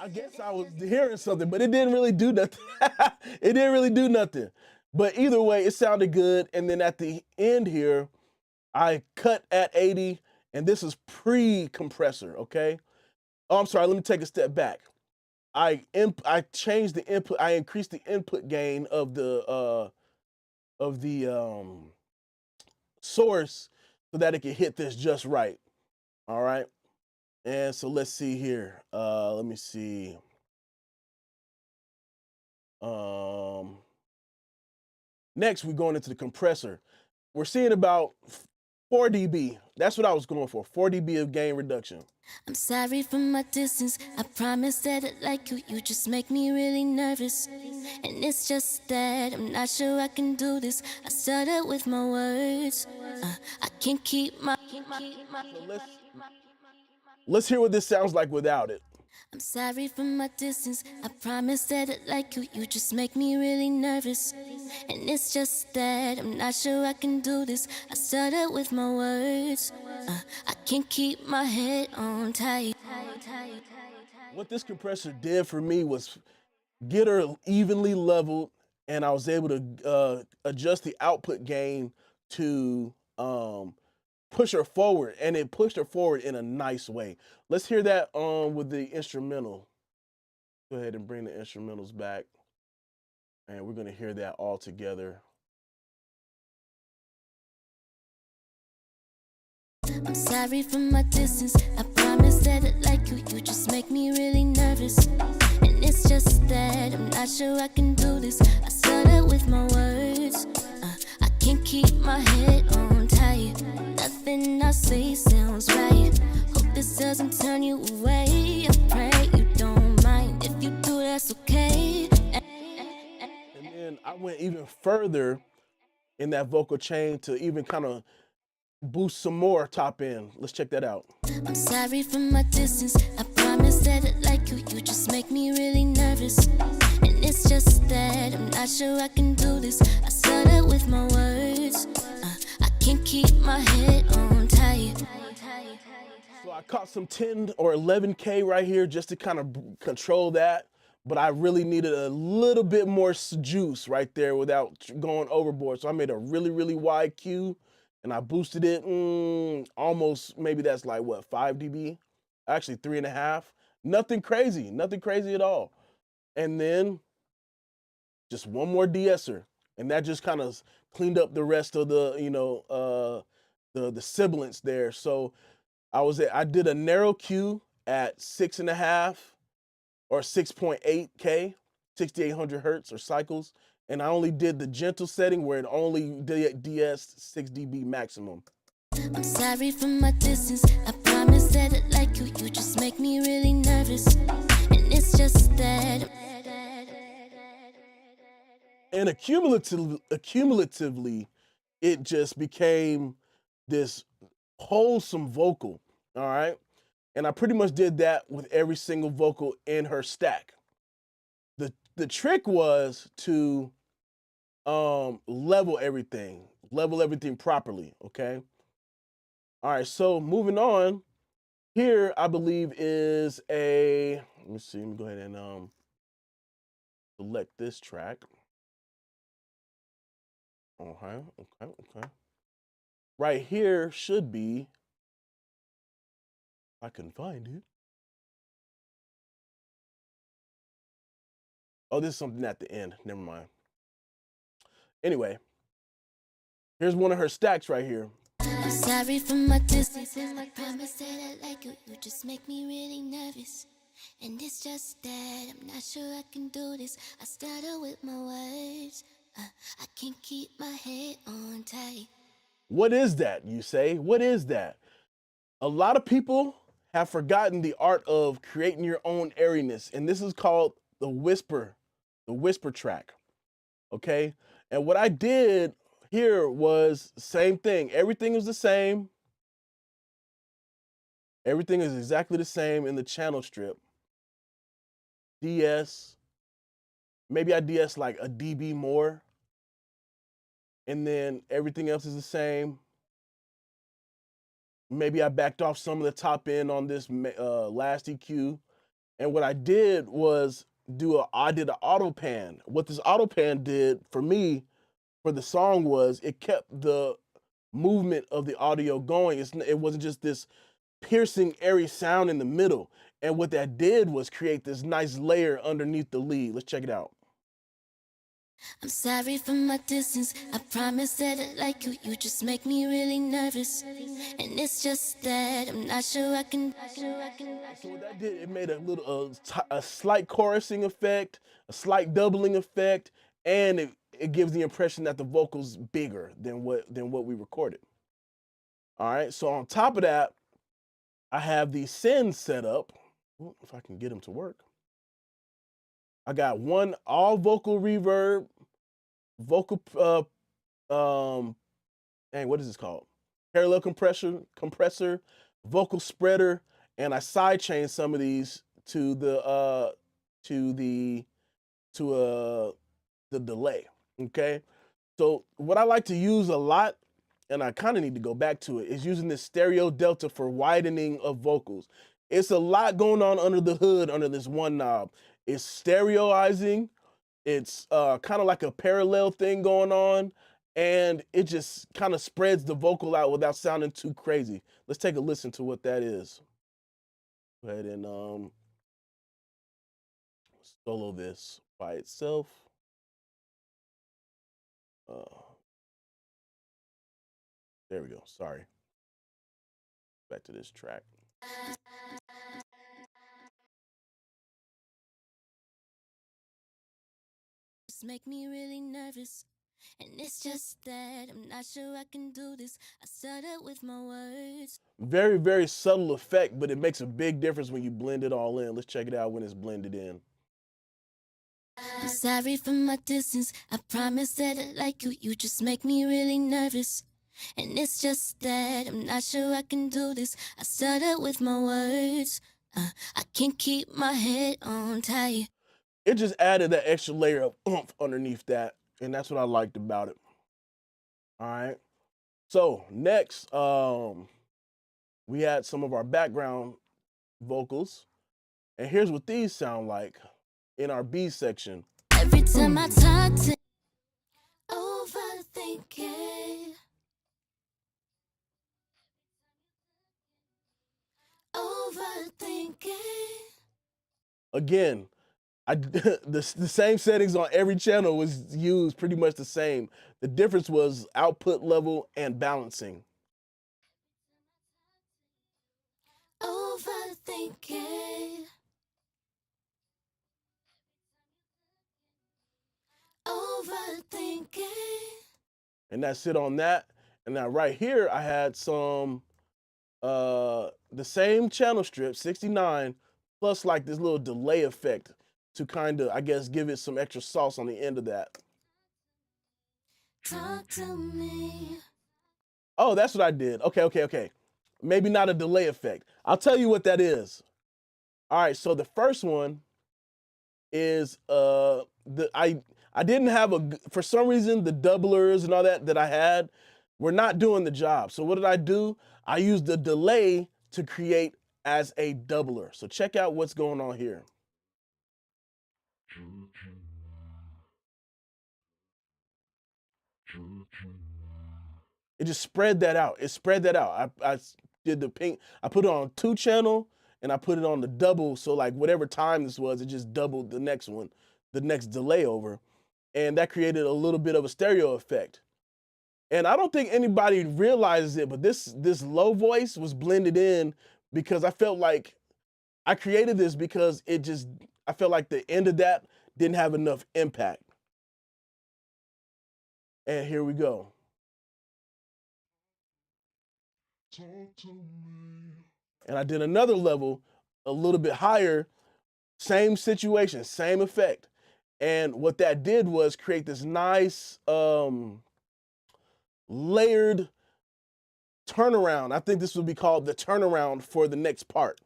I guess I was hearing something, but it didn't really do nothing. It didn't really do nothing. But either way, it sounded good. And then at the end here, I cut at 80, and this is pre-compressor, okay? Oh, I'm sorry, let me take a step back. I changed the input, I increased the input gain of the source so that it can hit this just right. All right. And so let's see here. Let me see. Next, we're going into the compressor. We're seeing about 4 dB. That's what I was going for, 4 dB of gain reduction. I'm sorry for my distance. I promise that I like you. You just make me really nervous. And it's just that I'm not sure I can do this. I stutter with my words. I can't keep my. So let's hear what this sounds like without it. I'm sorry for my distance. I promise that I like you. You just make me really nervous. And it's just that I'm not sure I can do this. I stutter with my words. I can't keep my head on tight. What this compressor did for me was get her evenly leveled, and I was able to adjust the output gain to push her forward, and it pushed her forward in a nice way. Let's hear that with the instrumental. Go ahead and bring the instrumentals back, and we're gonna hear that all together. I'm sorry for my distance. I promise that I like you. You just make me really nervous. And it's just that I'm not sure I can do this. I stutter with my words. I can't keep my head on tight. Nothing I say sounds right. Hope this doesn't turn you away. I pray you don't mind. If you do, that's okay. And then I went even further in that vocal chain to even kind of boost some more top end. Let's check that out. I'm sorry for my distance. I promise that I like you. You just make me really nervous. And it's just that I'm not sure I can do this. I stutter with my words. I can't keep my head on tight. So I caught some 10 or 11K right here just to kind of control that. But I really needed a little bit more juice right there without going overboard. So I made a really, really wide cue, and I boosted it almost, maybe that's like what, 5 dB? Actually 3.5. Nothing crazy at all. And then just one more de-esser, and that just kind of cleaned up the rest of the, the sibilance there. So I did a narrow cue at 6.5 or 6.8K, 6,800 hertz or cycles. And I only did the gentle setting where it only de-essed 6 dB maximum. I'm sorry for my distance. I promise that I like you. You just make me really nervous. And it's just that. And accumulatively, it just became this wholesome vocal. All right. And I pretty much did that with every single vocal in her stack. The trick was to level everything properly. Okay. All right. So moving on, here I believe is a, let me see, let me go ahead and select this track. Okay. Right here should be, I can find it. Oh, this is something at the end. Never mind. Anyway, here's one of her stacks right here. I'm sorry for my distance. I promise that I like you. You just make me really nervous. And it's just that I'm not sure I can do this. I stutter with my words. I can't keep my head on tight. What is that, you say? What is that? A lot of people have forgotten the art of creating your own airiness, and this is called the whisper track. Okay? And what I did here was same thing. Everything is the same. Everything is exactly the same in the channel strip. DS, maybe I DS like a dB more, and then everything else is the same. Maybe I backed off some of the top end on this last EQ. And what I did was I did an auto pan. What this auto pan did for me, for the song, was it kept the movement of the audio going. It wasn't just this piercing, airy sound in the middle. And what that did was create this nice layer underneath the lead. Let's check it out. I'm sorry for my distance. I promise that I like you. You just make me really nervous. And it's just that I'm not sure I can. So what that did, it made a slight chorusing effect, a slight doubling effect, and it gives the impression that the vocal's bigger than what we recorded. All right. So on top of that, I have the sends set up. If I can get them to work. I got one all vocal reverb, vocal what is this called? Parallel compressor, vocal spreader, and I sidechain some of these to the delay. Okay. So what I like to use a lot, and I kind of need to go back to it, is using this stereo delta for widening of vocals. It's a lot going on under the hood under this one knob. It's stereoizing. It's kind of like a parallel thing going on, and it just kind of spreads the vocal out without sounding too crazy. Let's take a listen to what that is. Go ahead and solo this by itself. There we go. Sorry. Back to this track. Just make me really nervous. And it's just that I'm not sure I can do this. I stutter with my words. Very, very subtle effect, but it makes a big difference when you blend it all in. Let's check it out when it's blended in. I'm sorry for my distance. I promise that I like you. You just make me really nervous. And it's just that I'm not sure I can do this. I stutter with my words. I can't keep my head on tight. It just added that extra layer of oomph underneath that, and that's what I liked about it. All right. So next, we had some of our background vocals, and here's what these sound like in our B section. Every time I talk to overthinking. Overthinking. Again, the same settings on every channel was used, pretty much the same. The difference was output level and balancing. Overthinking. Overthinking. And that's it on that. And now right here, I had some, the same channel strip, 69, plus like this little delay effect to kind of, I guess, give it some extra sauce on the end of that. Talk to me. Oh, that's what I did. Okay. Maybe not a delay effect. I'll tell you what that is. All right, so the first one is I didn't have for some reason the doublers and all that I had were not doing the job. So what did I do? I used the delay to create as a doubler. So check out what's going on here. It just spread that out. It spread that out. I did the pink. I put it on 2-channel and I put it on the double. So like whatever time this was, it just doubled the next one, the next delay over. And that created a little bit of a stereo effect. And I don't think anybody realizes it, but this low voice was blended in because I felt like I created this because I felt like the end of that didn't have enough impact. And here we go. And I did another level a little bit higher, same situation, same effect. And what that did was create this nice layered turnaround. I think this would be called the turnaround for the next part.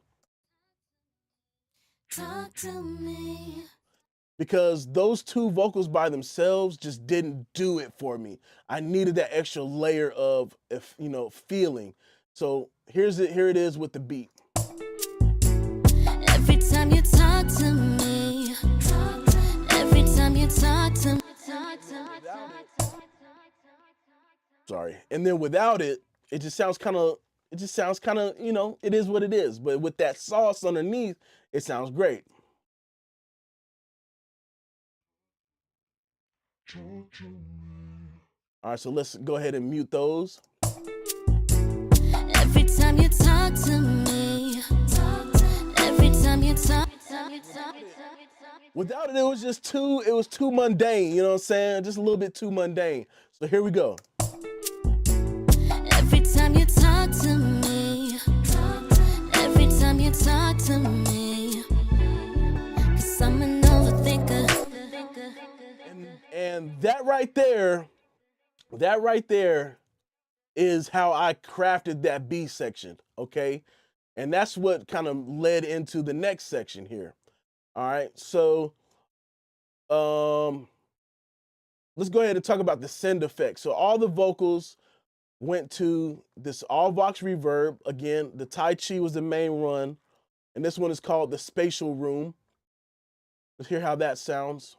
Talk to me. Because those two vocals by themselves just didn't do it for me. I needed that extra layer of, feeling. So here it is with the beat. Every time you talk to me, every time you talk to me. Sorry. And then without it, it just sounds kind of, it is what it is. But with that sauce underneath, it sounds great. All right, so let's go ahead and mute those. Every time you talk to me, every time you talk. Without it, it was too mundane, you know what I'm saying? Just a little bit too mundane. So here we go. Every time you talk to me, every time you talk to me, 'cause I'm an overthinker. And that right there is how I crafted that B section, okay? And that's what kind of led into the next section here. All right, so let's go ahead and talk about the send effect. So all the vocals went to this all Vox reverb. Again, the Tai Chi was the main run, and this one is called the Spatial Room. Let's hear how that sounds.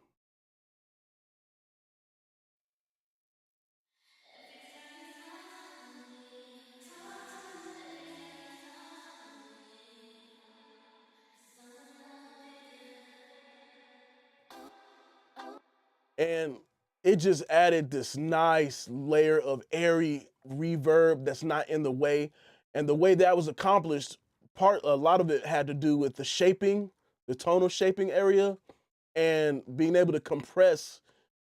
And it just added this nice layer of airy reverb that's not in the way. And the way that was accomplished, a lot of it had to do with the shaping, the tonal shaping area, and being able to compress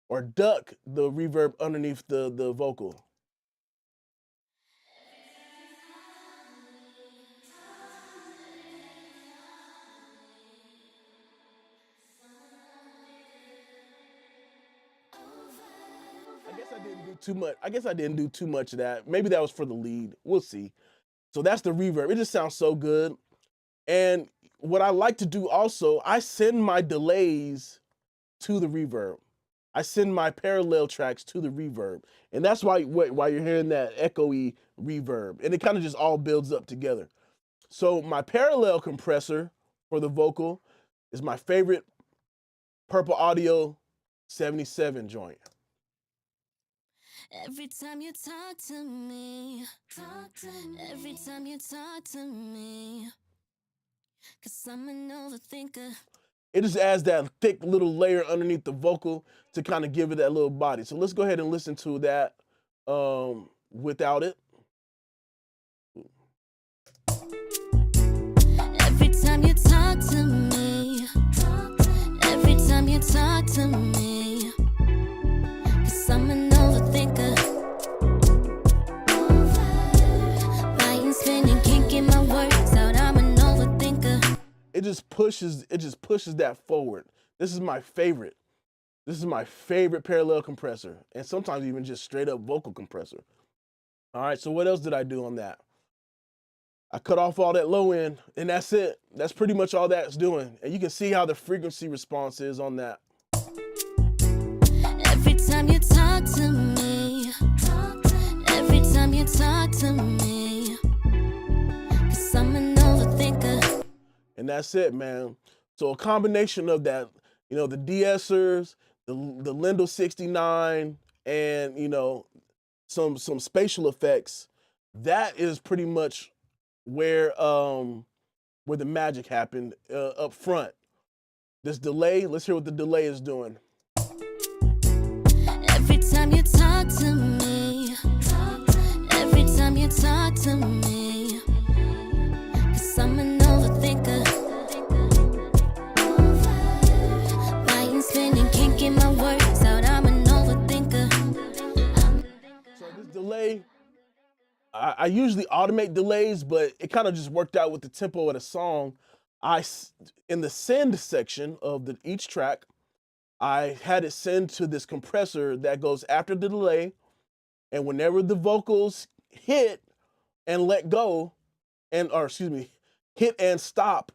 or duck the reverb underneath the vocal. I guess I didn't do too much of that. Maybe that was for the lead. We'll see. So that's the reverb. It just sounds so good. And what I like to do also, I send my delays to the reverb. I send my parallel tracks to the reverb. And that's why you're hearing that echoey reverb. And it kind of just all builds up together. So my parallel compressor for the vocal is my favorite Purple Audio 77 joint. Every time you talk to me, every time you talk to me, 'cause I'm an overthinker. It just adds that thick little layer underneath the vocal to kind of give it that little body. So let's go ahead and listen to that without it. Every time you talk to me, every time you talk to me, 'cause I'm an overthinker. pushes that forward. This is my favorite. This is my favorite parallel compressor, and sometimes even just straight up vocal compressor. All right, so what else did I do on that? I cut off all that low end, and that's it. That's pretty much all that's doing. And you can see how the frequency response is on that. Every time you talk to me, every time you talk to me, 'cause I'm an overthinker. And that's it, man. So a combination of that, you know, the de-essers, the Lindell 69, and, you know, some spatial effects, that is pretty much where the magic happened up front. This delay, let's hear what the delay is doing. Every time you talk to me, every time you talk to me, 'cause I'm an overthinker. Mind spinning, can't get my words out, I'm an overthinker. So this delay, I usually automate delays, but it kind of just worked out with the tempo of the song. In the send section of each track, I had it send to this compressor that goes after the delay, and whenever the vocals hit and let go, hit and stop,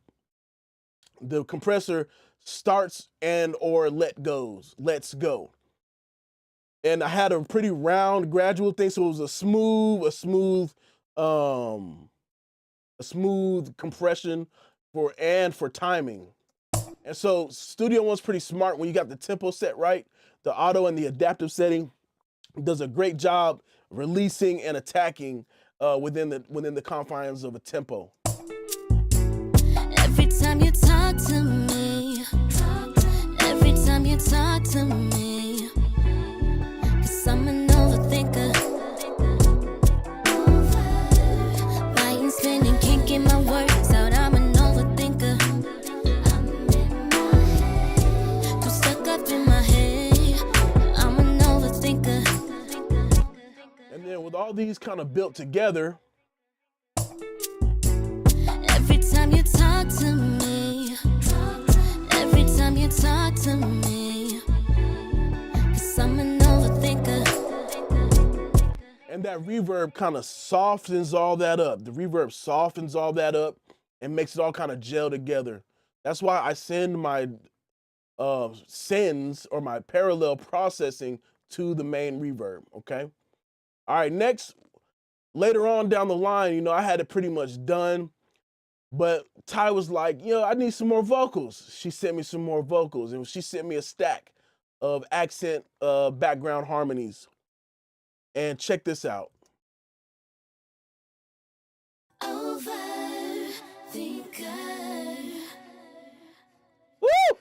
the compressor starts and or lets go. And I had a pretty round, gradual thing, so it was a smooth compression for timing. And so Studio One's pretty smart when you got the tempo set right. The auto and the adaptive setting does a great job releasing and attacking within the confines of a tempo. Every time you talk to me, every time you talk to me, 'cause I'm an overthinker. Mind spinning, can't get my words out, I'm an overthinker. I'm in my head, too stuck up in my head, I'm an overthinker. And then with all these kind of built together, every time you talk to me, every time you talk to me, 'cause I'm an overthinker. and that reverb kind of softens all that up. The reverb softens all that up and makes it all kind of gel together. That's why I send my sends or my parallel processing to the main reverb, okay? All right, next, later on down the line, you know, I had it pretty much done, but Ty was like, yo, I need some more vocals. She sent me some more vocals, and she sent me a stack of accent background harmonies. And check this out. Overthinker. Woo!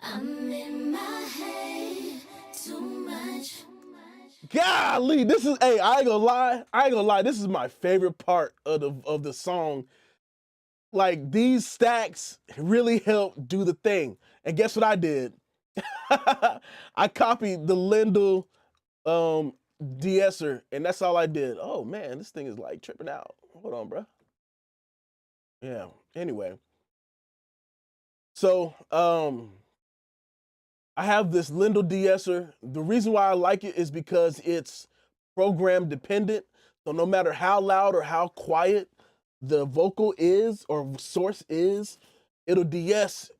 I'm in my head too much. Golly, this is, hey, I ain't gonna lie, this is my favorite part of the song. Like, these stacks really help do the thing. And guess what I did? I copied the Lindell de-esser, and that's all I did. Oh man, this thing is like tripping out. Hold on, bro. Yeah, anyway. So, I have this Lindell de-esser. The reason why I like it is because it's program dependent. So no matter how loud or how quiet the vocal is or source is, it'll de-ess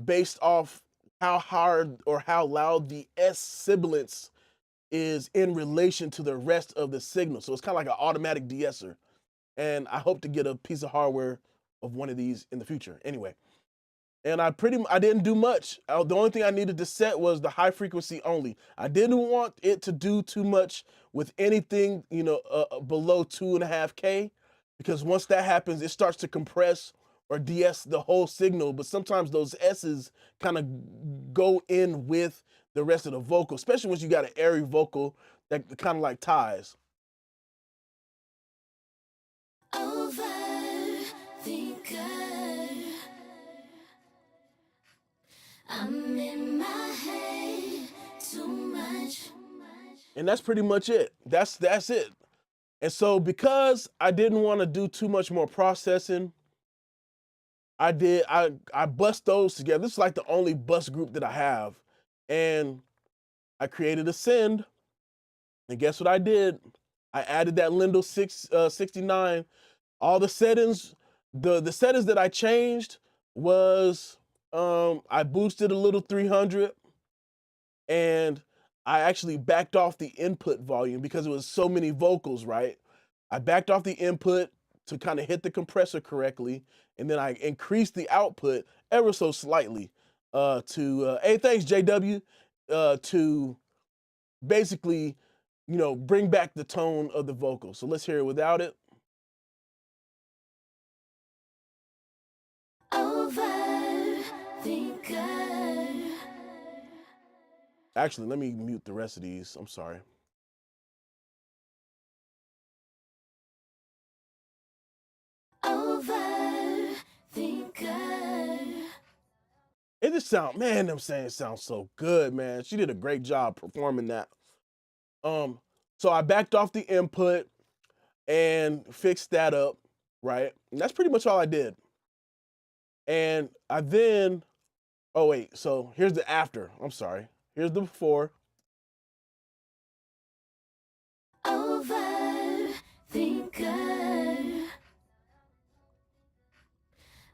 based off how hard or how loud the S sibilance is in relation to the rest of the signal. So it's kind of like an automatic de-esser. And I hope to get a piece of hardware of one of these in the future. Anyway, and I didn't do much. The only thing I needed to set was the high frequency only. I didn't want it to do too much with anything, you know, below 2.5K, because once that happens, it starts to compress or de-ess the whole signal. But sometimes those S's kind of go in with the rest of the vocal, especially once you got an airy vocal that kind of like ties. Overthinker. I'm in my head too much. And that's pretty much it. That's it. And so because I didn't want to do too much more processing, I bust those together. This is like the only bust group that I have. And I created a send. And guess what I did? I added that Lindo 69. All the settings, the settings that I changed was I boosted a little 300, and I actually backed off the input volume because it was so many vocals, right? I backed off the input to kind of hit the compressor correctly, and then I increased the output ever so slightly hey, thanks JW, to basically, you know, bring back the tone of the vocal. So let's hear it without it. Overthinker. Actually, let me mute the rest of these. I'm sorry. Overthinker. It just sound, man, I'm saying it sounds so good, man. She did a great job performing that. So I backed off the input and fixed that up, right? And that's pretty much all I did. And I then, oh wait, so here's the after. I'm sorry. Here's the before. Overthinker.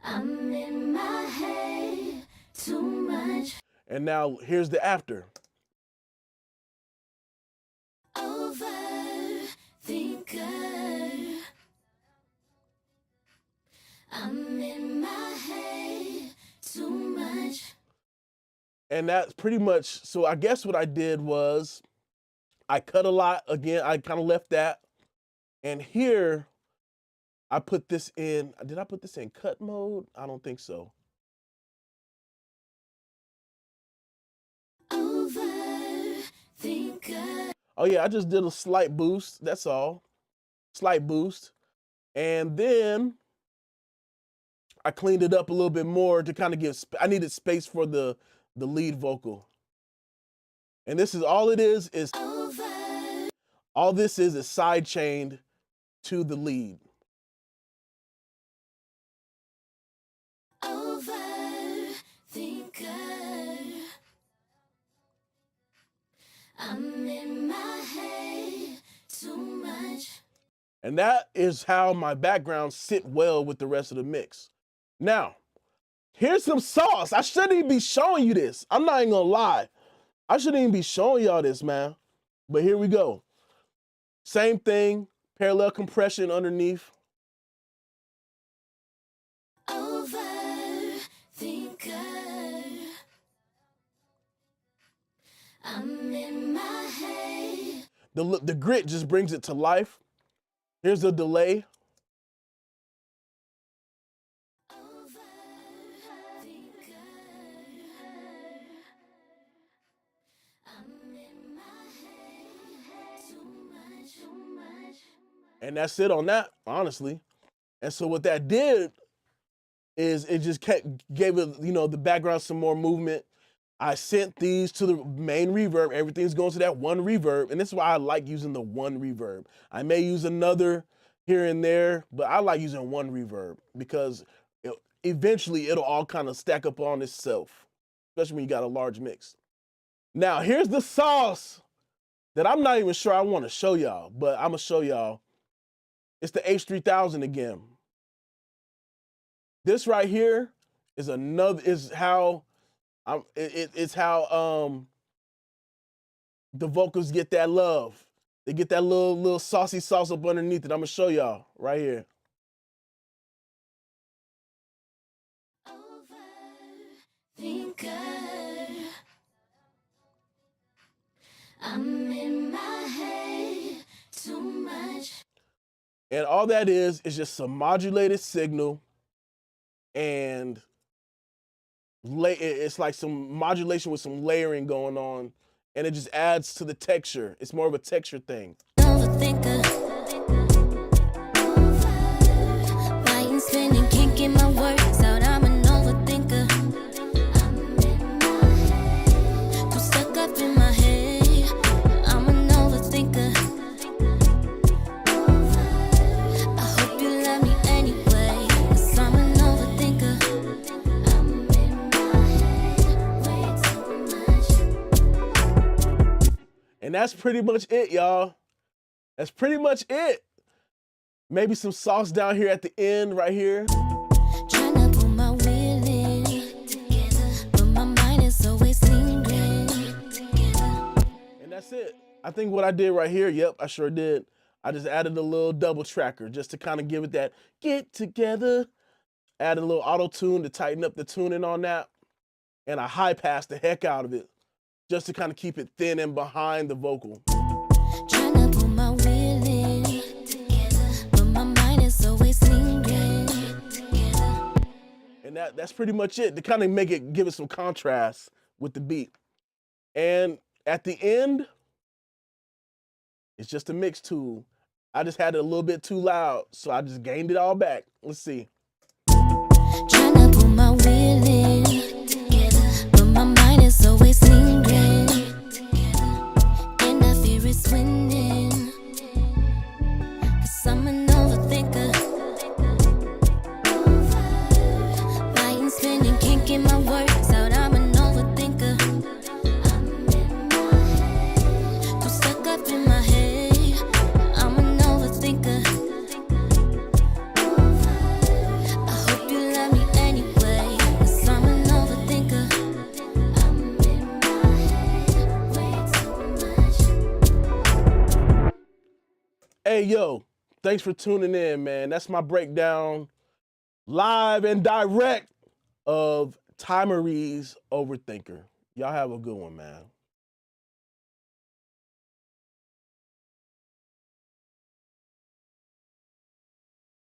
I'm in my head too much. And now here's the after. Overthinker. I'm in my head too much. And that's pretty much, so I guess what I did was I cut a lot again. I kind of left that. And here I put this in, did I put this in cut mode? I don't think so. Overthinker. Oh yeah, I just did a slight boost, that's all. Slight boost. And then I cleaned it up a little bit more to kind of give, I needed space for the lead vocal. And this is all it is all this is side chained to the lead. Overthinker. I'm in my head too much. And that is how my backgrounds sit well with the rest of the mix. Now, here's some sauce. I shouldn't even be showing you this. I'm not even gonna lie. I shouldn't even be showing y'all this, man. But here we go. Same thing, parallel compression underneath. Overthinker. I'm in my head. The grit just brings it to life. Here's the delay. And that's it on that, honestly. And so what that did is it just gave it, you know, the background some more movement. I sent these to the main reverb. Everything's going to that one reverb. And this is why I like using the one reverb. I may use another here and there, but I like using one reverb because eventually it'll all kind of stack up on itself, especially when you got a large mix. Now, here's the sauce that I'm not even sure I want to show y'all, but I'm going to show y'all. It's the H3000 again. This right here is how the vocals get that love. They get that little saucy sauce up underneath it. I'm gonna show y'all right here. Overthinker. I'm in my head too much. And all that is just some modulated signal, and it's like some modulation with some layering going on, and it just adds to the texture. It's more of a texture thing. Overthinker. Biting, spinning, can't get my words out. I'm an overthinker. I'm in my head. Too stuck up in my head. I'm an overthinker. I hope you love me anyway, 'cause I'm an overthinker. And that's pretty much it, y'all. That's pretty much it. Maybe some sauce down here at the end, right here. Tryna put my will in together, but my mind is always lingering together. And that's it. I think what I did right here, yep, I sure did. I just added a little double tracker just to kind of give it that get together. Added a little auto tune to tighten up the tuning on that. And I high passed the heck out of it just to kind of keep it thin and behind the vocal. Tryna put my will in together, but my mind is always lingering together. And that's pretty much it to kind of give it some contrast with the beat. And at the end, it's just a mix tool. I just had it a little bit too loud, so I just gained it all back. Let's see. Tryna put my will in together, but my mind is always lingering together. And I fear it's winning, 'cause I'm an overthinker. Biting, spinning, can't get my words out. I'm an overthinker. I'm in my head, too stuck up in my head. I'm an overthinker. I hope you love me anyway, 'cause I'm an overthinker. I'm in my head way too much. Hey, yo, thanks for tuning in, man. That's my breakdown, live and direct, of Ty Marie's Overthinker. Y'all have a good one, man.